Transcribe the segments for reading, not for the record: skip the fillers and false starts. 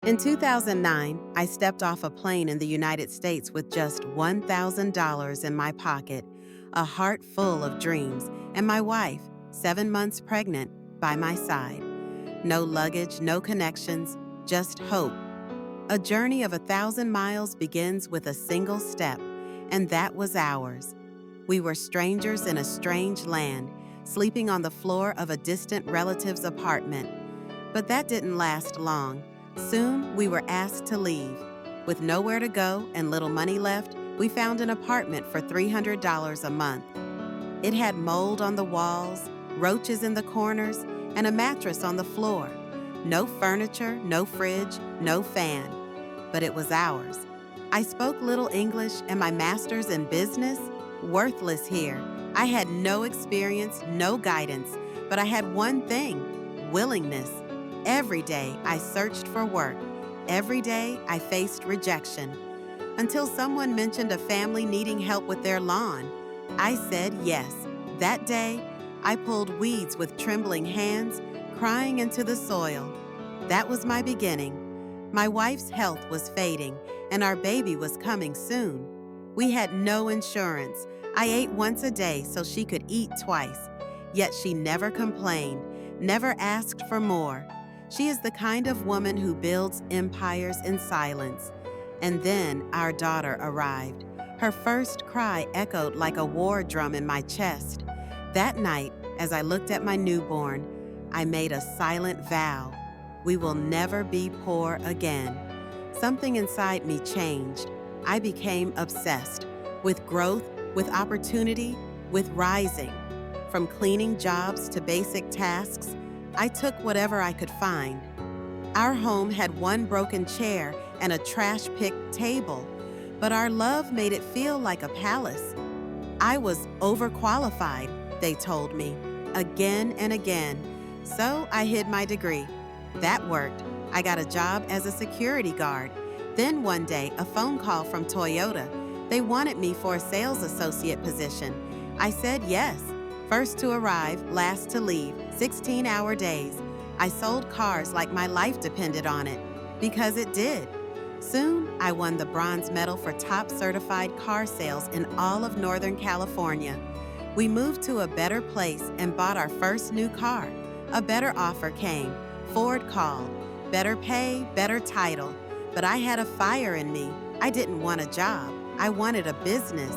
In 2009, I stepped off a plane in the United States with just $1,000 in my pocket, a heart full of dreams, and my wife, 7 months pregnant, by my side. No luggage, no connections, just hope. A journey of 1,000 miles begins with a single step, and that was ours. We were strangers in a strange land, sleeping on the floor of a distant relative's apartment. But that didn't last long. Soon, we were asked to leave. With nowhere to go and little money left, we found an apartment for $300 a month. It had mold on the walls, roaches in the corners, and a mattress on the floor. No furniture, no fridge, no fan. But it was ours. I spoke little English, and my master's in business? Worthless here. I had no experience, no guidance, but I had one thing: willingness. Every day I searched for work. Every day I faced rejection. Until someone mentioned a family needing help with their lawn. I said yes. That day, I pulled weeds with trembling hands, crying into the soil. That was my beginning. My wife's health was fading, and our baby was coming soon. We had no insurance. I ate once a day so she could eat twice. Yet she never complained, never asked for more. She is the kind of woman who builds empires in silence. And then our daughter arrived. Her first cry echoed like a war drum in my chest. That night, as I looked at my newborn, I made a silent vow. We will never be poor again. Something inside me changed. I became obsessed with growth, with opportunity, with rising. From cleaning jobs to basic tasks, I took whatever I could find. Our home had one broken chair and a trash-picked table, but our love made it feel like a palace. I was overqualified, they told me, again and again, so I hid my degree. That worked. I got a job as a security guard. Then one day, a phone call from Toyota. They wanted me for a sales associate position. I said yes. First to arrive, last to leave, 16-hour days. I sold cars like my life depended on it, because it did. Soon, I won the bronze medal for top certified car sales in all of Northern California. We moved to a better place and bought our first new car. A better offer came. Ford called. Better pay, better title. But I had a fire in me. I didn't want a job. I wanted a business.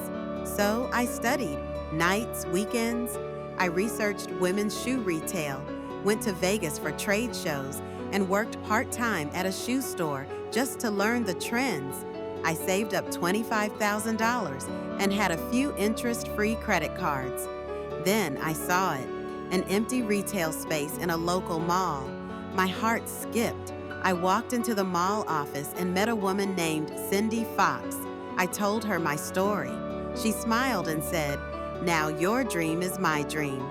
So I studied. Nights, weekends. I researched women's shoe retail, went to Vegas for trade shows, and worked part-time at a shoe store just to learn the trends. I saved up $25,000 and had a few interest-free credit cards. Then I saw it, an empty retail space in a local mall. My heart skipped. I walked into the mall office and met a woman named Cindy Fox. I told her my story. She smiled and said, "Now your dream is my dream."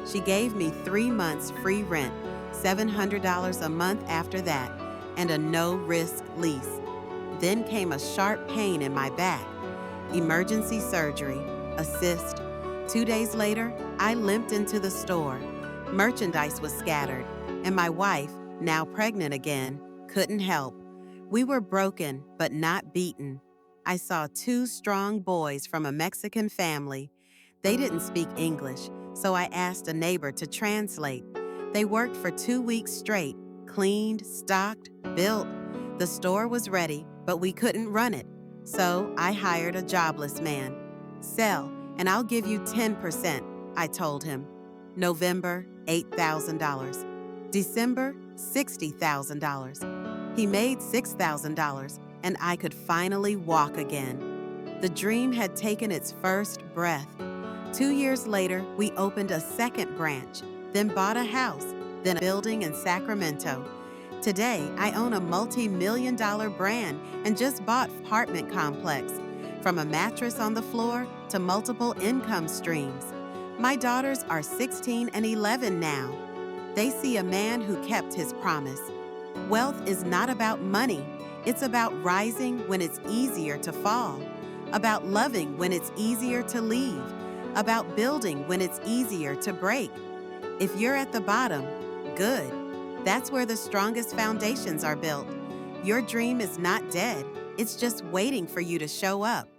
She gave me 3 months free rent, $700 a month after that, and a no-risk lease. Then came a sharp pain in my back. Emergency surgery, a cyst. 2 days later, I limped into the store. Merchandise was scattered, and my wife, now pregnant again, couldn't help. We were broken, but not beaten. I saw 2 strong boys from a Mexican family. They didn't speak English, so I asked a neighbor to translate. They worked for 2 weeks straight, cleaned, stocked, built. The store was ready, but we couldn't run it. So I hired a jobless man. "Sell, and I'll give you 10%, I told him. November, $8,000. December, $60,000. He made $6,000, and I could finally walk again. The dream had taken its first breath. 2 years later, we opened a second branch, then bought a house, then a building in Sacramento. Today, I own a multi-million-dollar brand and just bought an apartment complex, from a mattress on the floor to multiple income streams. My daughters are 16 and 11 now. They see a man who kept his promise. Wealth is not about money. It's about rising when it's easier to fall, about loving when it's easier to leave, about building when it's easier to break. If you're at the bottom, good. That's where the strongest foundations are built. Your dream is not dead, it's just waiting for you to show up.